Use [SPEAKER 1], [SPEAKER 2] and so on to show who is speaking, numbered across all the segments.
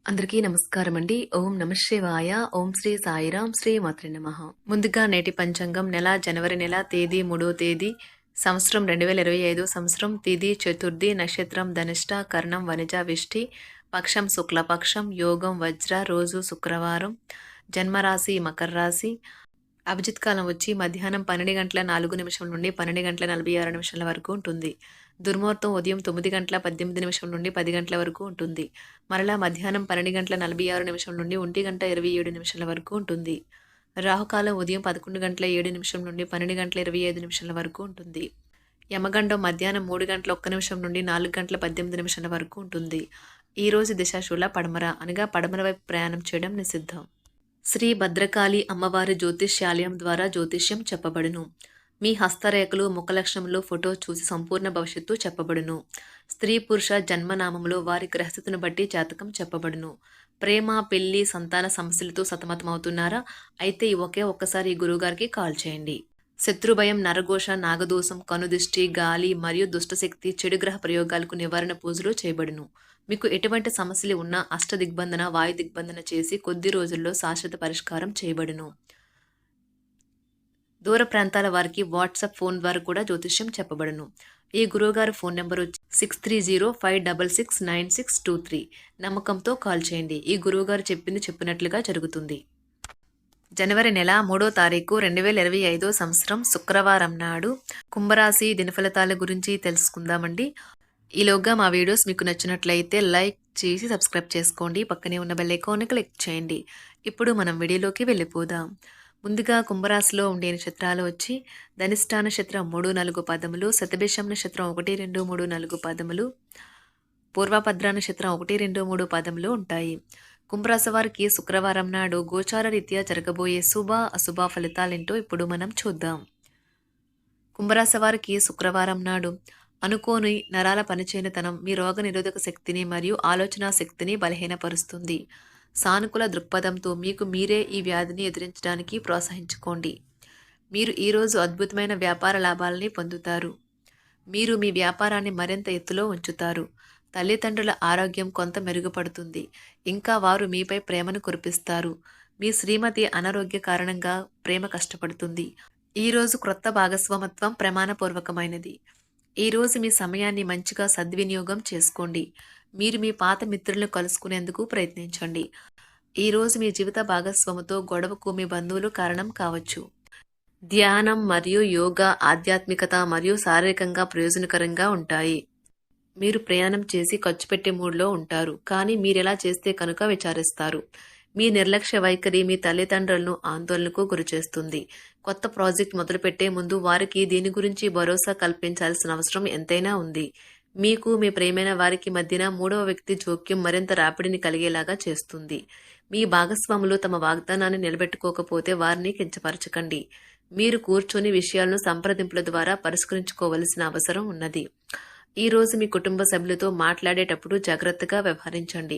[SPEAKER 1] అందరికీ నమస్కారం అండి. ఓం నమః శివాయ. ఓం శ్రీ సాయిరాం. శ్రీ మాత్రే నమః. ముందుగా నేటి పంచాంగం నెల జనవరి నెల తేదీ 3వ తేదీ సంవత్సరం 2025 సంవత్సరం తిథి చతుర్థి నక్షత్రం ధనిష్ట కర్ణం వనిజ విష్టి పక్షం శుక్లపక్షం యోగం వజ్ర రోజు శుక్రవారం జన్మరాశి మకర రాశి అభిజిత్ కాలం వచ్చి మధ్యాహ్నం 12:04 నుండి 12:46 వరకు ఉంటుంది. దుర్ముహూర్తం ఉదయం 9:18 నుండి 10 వరకు ఉంటుంది. మరలా మధ్యాహ్నం 12:46 నుండి 1:27 వరకు ఉంటుంది. రాహుకాలం ఉదయం 11:07 నుండి 12:25 వరకు ఉంటుంది. యమగండం మధ్యాహ్నం 3:01 నుండి 4:18 వరకు ఉంటుంది. ఈ రోజు దిశాశూల పడమర అనగా పడమర వైపు ప్రయాణం చేయడం నిషిద్ధం. శ్రీ భద్రకాళి అమ్మవారి జ్యోతిష్యాలయం ద్వారా జ్యోతిష్యం చెప్పబడును. మీ హస్తరేఖలు ముఖలక్షణంలో ఫోటో చూసి సంపూర్ణ భవిష్యత్తు చెప్పబడును. స్త్రీ పురుష జన్మనామంలో వారి గ్రహస్థితిని బట్టి జాతకం చెప్పబడును. ప్రేమ పెళ్లి సంతాన సమస్యలతో సతమతమవుతున్నారా? అయితే ఒక్కసారి ఈ గురువుగారికి కాల్ చేయండి. శత్రుభయం నరఘోష నాగదోషం కనుదిష్టి గాలి మరియు దుష్టశక్తి చెడు గ్రహ ప్రయోగాలకు నివారణ పూజలు చేయబడును. మీకు ఎటువంటి సమస్యలు ఉన్నా అష్టదిగ్బంధన వాయు దిగ్బంధన చేసి కొద్ది రోజుల్లో శాశ్వత పరిష్కారం చేయబడును. దూర ప్రాంతాల వారికి వాట్సాప్ ఫోన్ ద్వారా కూడా జ్యోతిష్యం చెప్పబడును. ఈ గురువుగారి ఫోన్ నెంబర్ 6305669623. నమ్మకంతో కాల్ చేయండి. ఈ గురువుగారు చెప్పినట్లుగా జరుగుతుంది. జనవరి నెల 3వ తారీఖు 2025 సంవత్సరం శుక్రవారం నాడు కుంభరాశి దినఫలితాల గురించి తెలుసుకుందామండి. ఈలోగా మా వీడియోస్ మీకు నచ్చినట్లయితే లైక్ చేసి సబ్స్క్రైబ్ చేసుకోండి. పక్కనే ఉన్న బెల్ ఐకాన్ని క్లిక్ చేయండి. ఇప్పుడు మనం వీడియోలోకి వెళ్ళిపోదాం. ముందుగా కుంభరాశిలో ఉండే నక్షత్రాలు వచ్చి ధనిష్ట నక్షత్రం 3-4 పదములు, శతభిషం నక్షత్రం 1-2-3-4 పదములు, పూర్వభద్ర నక్షత్రం 1-2-3 పదములు ఉంటాయి. కుంభరాశి వారికి శుక్రవారం నాడు గోచార రీత్యా జరగబోయే శుభ అశుభ ఫలితాలేంటో ఇప్పుడు మనం చూద్దాం. కుంభరాశి వారికి శుక్రవారం నాడు అనుకోని నరాల పనిచేయనితనం మీ రోగ నిరోధక శక్తిని మరియు ఆలోచన శక్తిని బలహీనపరుస్తుంది. సానుకూల దృక్పథంతో మీకు మీరే ఈ వ్యాధిని ఎదిరించడానికి ప్రోత్సహించుకోండి. మీరు ఈరోజు అద్భుతమైన వ్యాపార లాభాలని పొందుతారు. మీరు మీ వ్యాపారాన్ని మరింత ఎత్తులో ఉంచుతారు. తల్లిదండ్రుల ఆరోగ్యం కొంత మెరుగుపడుతుంది. ఇంకా వారు మీపై ప్రేమను కురిపిస్తారు. మీ శ్రీమతి అనారోగ్య కారణంగా ప్రేమ కష్టపడుతుంది. ఈరోజు క్రొత్త భాగస్వామత్వం ప్రమాణపూర్వకమైనది. ఈరోజు మీ సమయాన్ని మంచిగా సద్వినియోగం చేసుకోండి. మీరు మీ పాత మిత్రులను కలుసుకునేందుకు ప్రయత్నించండి. ఈరోజు మీ జీవిత భాగస్వామితో గొడవకు మీ బంధువులు కారణం కావచ్చు. ధ్యానం మరియు యోగా ఆధ్యాత్మికత మరియు శారీరకంగా ప్రయోజనకరంగా ఉంటాయి. మీరు ప్రయాణం చేసి ఖర్చు పెట్టే మూడ్లో ఉంటారు, కానీ మీరెలా చేస్తే కనుక విచారిస్తారు. మీ నిర్లక్ష్య వైఖరి మీ తల్లిదండ్రులను ఆందోళనకు గురిచేస్తుంది. కొత్త ప్రాజెక్ట్ మొదలుపెట్టే ముందు వారికి దీని గురించి భరోసా కల్పించాల్సిన అవసరం ఎంతైనా ఉంది. మీకు మీ ప్రేమైన వారికి మధ్యన మూడవ వ్యక్తి జోక్యం మరింత రాపిడిని కలిగేలాగా చేస్తుంది. మీ భాగస్వాములు తమ వాగ్దానాన్ని నిలబెట్టుకోకపోతే వారిని కించపరచకండి. మీరు కూర్చొని విషయాలను సంప్రదింపుల ద్వారా పరిష్కరించుకోవలసిన అవసరం ఉన్నది. ఈ రోజు మీ కుటుంబ సభ్యులతో మాట్లాడేటప్పుడు జాగ్రత్తగా వ్యవహరించండి.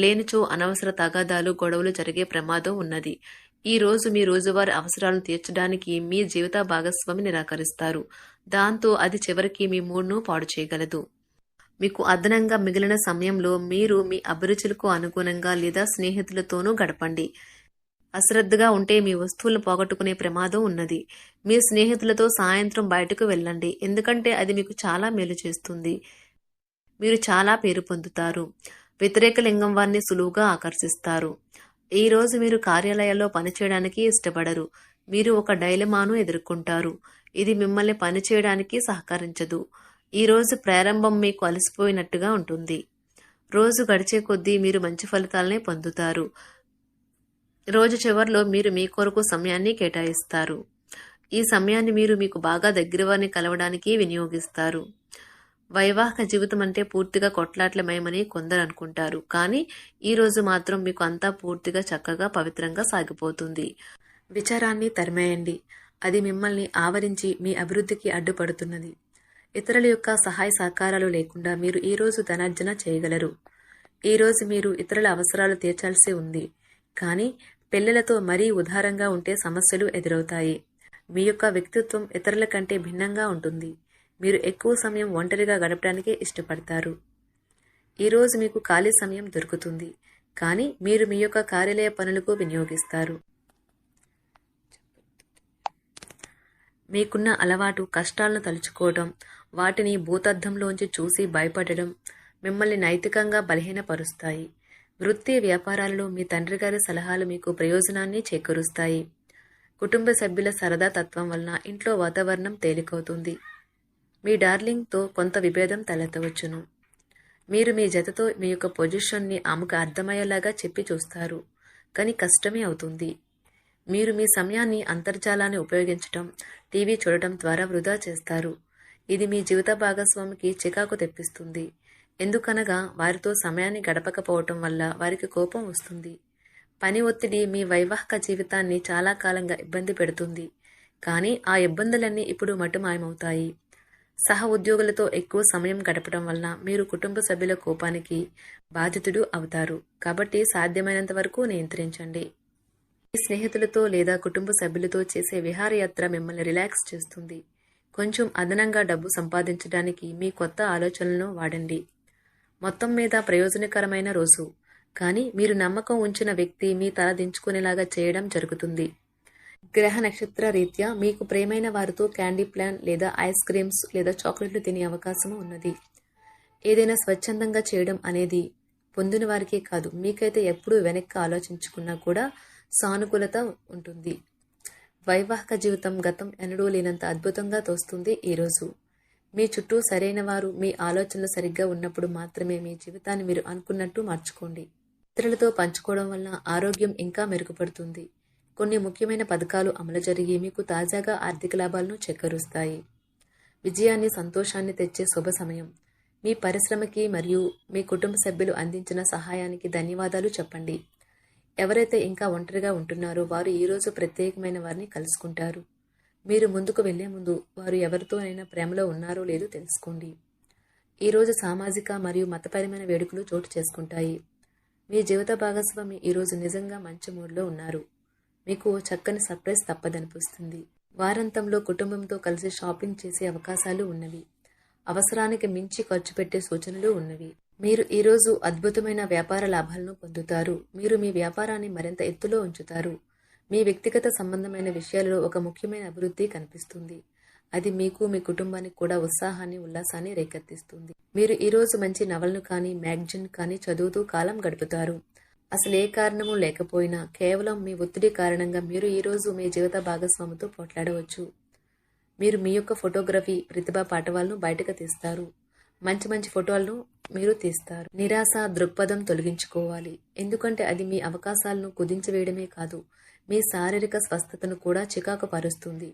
[SPEAKER 1] లేనిచో అనవసర తగాదాలు గొడవలు జరిగే ప్రమాదం ఉన్నది. ఈ రోజు మీ రోజువారీ అవసరాలను తీర్చడానికి మీ జీవిత భాగస్వామి నిరాకరిస్తారు. దాంతో అది చివరికి మీ మూడ్ను పాడు చేయగలదు. మీకు అదనంగా మిగిలిన సమయంలో మీరు మీ అభిరుచులకు అనుగుణంగా లేదా స్నేహితులతోనూ గడపండి. అశ్రద్ధగా ఉంటే మీ వస్తువులను పోగొట్టుకునే ప్రమాదం ఉన్నది. మీ స్నేహితులతో సాయంత్రం బయటకు వెళ్ళండి, ఎందుకంటే అది మీకు చాలా మేలు చేస్తుంది. మీరు చాలా పేరు పొందుతారు. వ్యతిరేక లింగం వారిని సులువుగా ఆకర్షిస్తారు. ఈ రోజు మీరు కార్యాలయాల్లో పనిచేయడానికి ఇష్టపడరు. మీరు ఒక డైలమాను ఎదుర్కొంటారు. ఇది మిమ్మల్ని పనిచేయడానికి సహకరించదు. ఈ రోజు ప్రారంభం మీకు అలసిపోయినట్టుగా ఉంటుంది. రోజు గడిచే కొద్దీ మీరు మంచి ఫలితాలనే పొందుతారు. రోజు చివరిలో మీరు మీ కొరకు సమయాన్ని కేటాయిస్తారు. ఈ సమయాన్ని మీరు మీకు బాగా దగ్గర వారిని కలవడానికి వినియోగిస్తారు. వైవాహిక జీవితం అంటే పూర్తిగా కొట్లాట్లమయమని కొందరు అనుకుంటారు, కానీ ఈ రోజు మాత్రం మీకు అంతా పూర్తిగా చక్కగా పవిత్రంగా సాగిపోతుంది. విచారాన్ని తరిమేయండి. అది మిమ్మల్ని ఆవరించి మీ అభివృద్ధికి అడ్డుపడుతున్నది. ఇతరుల యొక్క సహాయ సహకారాలు లేకుండా మీరు ఈ రోజు ధనార్జన చేయగలరు. ఈ రోజు మీరు ఇతరుల అవసరాలు తీర్చాల్సి ఉంది, కానీ పిల్లలతో మరీ ఉదారంగా ఉంటే సమస్యలు ఎదురవుతాయి. మీ యొక్క వ్యక్తిత్వం ఇతరుల కంటే భిన్నంగా ఉంటుంది. మీరు ఎక్కువ సమయం ఒంటరిగా గడపడానికి ఇష్టపడతారు. ఈరోజు మీకు ఖాళీ సమయం దొరుకుతుంది. కానీ మీరు మీ యొక్క కార్యాలయ పనులకు వినియోగిస్తారు. మీకున్న అలవాటు కష్టాలను తలుచుకోవడం, వాటిని భూతద్దంలోంచి చూసి భయపడడం మిమ్మల్ని నైతికంగా బలహీనపరుస్తాయి. వృత్తి వ్యాపారాలలో మీ తండ్రి గారి సలహాలు మీకు ప్రయోజనాన్ని చేకూరుస్తాయి. కుటుంబ సభ్యుల సరదా తత్వం వలన ఇంట్లో వాతావరణం తేలికవుతుంది. మీ డార్లింగ్తో కొంత విభేదం తలెత్తవచ్చును. మీరు మీ జతతో మీ యొక్క పొజిషన్ని ఆమెకు అర్థమయ్యేలాగా చెప్పి చూస్తారు, కానీ కష్టమే అవుతుంది. మీరు మీ సమయాన్ని అంతర్జాలాన్ని ఉపయోగించటం, టీవీ చూడటం ద్వారా వృధా చేస్తారు. ఇది మీ జీవిత భాగస్వామికి చికాకు తెప్పిస్తుంది. ఎందుకనగా వారితో సమయాన్ని గడపకపోవటం వల్ల వారికి కోపం వస్తుంది. పని ఒత్తిడి మీ వైవాహిక జీవితాన్ని చాలా కాలంగా ఇబ్బంది పెడుతుంది, కానీ ఆ ఇబ్బందులన్నీ ఇప్పుడు మటుమాయమవుతాయి. సహ ఉద్యోగులతో ఎక్కువ సమయం గడపడం వలన మీరు కుటుంబ సభ్యుల కోపానికి బాధితుడు అవుతారు. కాబట్టి సాధ్యమైనంత వరకు నియంత్రించండి. మీ స్నేహితులతో లేదా కుటుంబ సభ్యులతో చేసే విహారయాత్ర మిమ్మల్ని రిలాక్స్ చేస్తుంది. కొంచెం అదనంగా డబ్బు సంపాదించడానికి మీ కొత్త ఆలోచనలను వాడండి. మొత్తం మీద ప్రయోజనకరమైన రోజు, కానీ మీరు నమ్మకం ఉంచిన వ్యక్తి మీ తల దించుకునేలాగా చేయడం జరుగుతుంది. గ్రహ నక్షత్ర రీత్యా మీకు ప్రేమైన వారితో క్యాండీ ప్లాన్ లేదా ఐస్ క్రీమ్స్ లేదా చాక్లెట్లు తినే అవకాశం ఉన్నది. ఏదైనా స్వచ్ఛందంగా చేయడం అనేది పొందిన వారికే కాదు, మీకైతే ఎప్పుడూ వెనక్కి ఆలోచించుకున్నా కూడా సానుకూలత ఉంటుంది. వైవాహిక జీవితం గతం ఎన్నడూ లేనంత అద్భుతంగా తోస్తుంది. ఈరోజు మీ చుట్టూ సరైన వారు, మీ ఆలోచనలు సరిగ్గా ఉన్నప్పుడు మాత్రమే మీ జీవితాన్ని మీరు అనుకున్నట్టు మార్చుకోండి. ఇతరులతో పంచుకోవడం వల్ల ఆరోగ్యం ఇంకా మెరుగుపడుతుంది. కొన్ని ముఖ్యమైన పథకాలు అమలు జరిగి మీకు తాజాగా ఆర్థిక లాభాలను చేకూరుస్తాయి. విజయాన్ని, సంతోషాన్ని తెచ్చే శుభ సమయం. మీ పరిశ్రమకి మరియు మీ కుటుంబ సభ్యులు అందించిన సహాయానికి ధన్యవాదాలు చెప్పండి. ఎవరైతే ఇంకా ఒంటరిగా ఉంటున్నారో వారు ఈరోజు ప్రత్యేకమైన వారిని కలుసుకుంటారు. మీరు ముందుకు వెళ్లే ముందు వారు ఎవరితోనైనా ప్రేమలో ఉన్నారో లేదో తెలుసుకోండి. ఈరోజు సామాజిక మరియు మతపరమైన వేడుకలు చోటు చేసుకుంటాయి. మీ జీవిత భాగస్వామి ఈరోజు నిజంగా మంచి మూడ్లో ఉన్నారు. మీకు చక్కని సర్ప్రైజ్ తప్పదనిపిస్తుంది. వారాంతంలో కుటుంబంతో కలిసి షాపింగ్ చేసే అవకాశాలు ఉన్నవి. అవసరానికి మించి ఖర్చు పెట్టే సూచనలు ఉన్నవి. మీరు ఈరోజు అద్భుతమైన వ్యాపార లాభాలను పొందుతారు. మీరు మీ వ్యాపారాన్ని మరింత ఎత్తులో ఉంచుతారు. మీ వ్యక్తిగత సంబంధమైన విషయాలలో ఒక ముఖ్యమైన అభివృద్ధి కనిపిస్తుంది. అది మీకు, మీ కుటుంబానికి కూడా ఉత్సాహాన్ని, ఉల్లాసాన్ని రేకెత్తిస్తుంది. మీరు ఈరోజు మంచి నవలను కానీ, మ్యాగజైన్ కానీ చదువుతూ కాలం గడుపుతారు. అసలు ఏ కారణము లేకపోయినా కేవలం మీ ఒత్తిడి కారణంగా మీరు ఈరోజు మీ జీవిత భాగస్వామితో పోట్లాడవచ్చు. మీరు మీ యొక్క ఫోటోగ్రఫీ ప్రతిభా పాఠవాలను బయటకు తీస్తారు. మంచి మంచి ఫోటోలను మీరు తీస్తారు. నిరాశ దృక్పథం తొలగించుకోవాలి, ఎందుకంటే అది మీ అవకాశాలను కుదించివేయడమే కాదు, మీ శారీరక స్వస్థతను కూడా చికాకు పరుస్తుంది.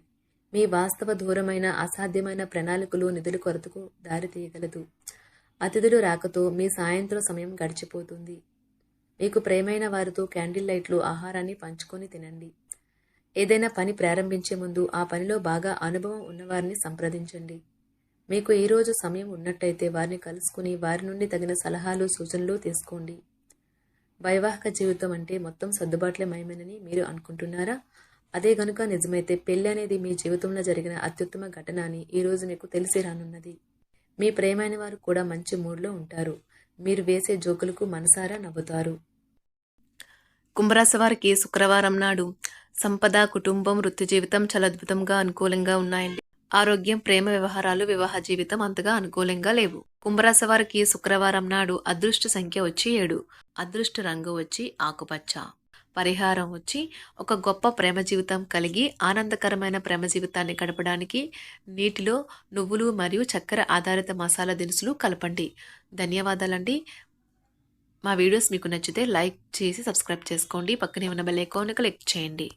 [SPEAKER 1] మీ వాస్తవ దూరమైన అసాధ్యమైన ప్రణాళికలు నిధుల కొరతకు దారితీయగలదు. అతిథులు రాకతో మీ సాయంత్రం సమయం గడిచిపోతుంది. మీకు ప్రేమైన వారితో క్యాండిల్ లైట్లు, ఆహారాన్ని పంచుకొని తినండి. ఏదైనా పని ప్రారంభించే ముందు ఆ పనిలో బాగా అనుభవం ఉన్నవారిని సంప్రదించండి. మీకు ఈరోజు సమయం ఉన్నట్టయితే వారిని కలుసుకుని వారి నుండి తగిన సలహాలు, సూచనలు తీసుకోండి. వైవాహిక జీవితం అంటే మొత్తం సర్దుబాట్లే మయమేనని మీరు అనుకుంటున్నారా? అదే గనుక నిజమైతే పెళ్లి అనేది మీ జీవితంలో జరిగిన అత్యుత్తమ ఘటన అని ఈరోజు మీకు తెలిసి రానున్నది. మీ ప్రేమైన వారు కూడా మంచి మూడ్లో ఉంటారు. మీరు వేసే జోకులకు మనసారా నవ్వుతారు.
[SPEAKER 2] కుంభరాశి వారికి శుక్రవారం నాడు సంపద, కుటుంబం, వృత్తి జీవితం చాలా అద్భుతంగా అనుకూలంగా ఉన్నాయండి. ఆరోగ్యం, ప్రేమ వ్యవహారాలు, వివాహ జీవితం అంతగా అనుకూలంగా లేవు. కుంభరాశి వారికి శుక్రవారం నాడు అదృష్ట సంఖ్య వచ్చి 7, అదృష్ట రంగు వచ్చి ఆకుపచ్చ, పరిహారం వచ్చి ఒక గొప్ప ప్రేమ జీవితం కలిగి ఆనందకరమైన ప్రేమ జీవితాన్ని గడపడానికి నీటిలో నువ్వులు మరియు చక్కెర ఆధారిత మసాలా దినుసులు కలపండి. ధన్యవాదాలండి. మా వీడియోస్ మీకు నచ్చితే లైక్ చేసి సబ్స్క్రైబ్ చేసుకోండి. పక్కనే ఉన్న బెల్ ఐకాన్ క్లిక్ చేయండి.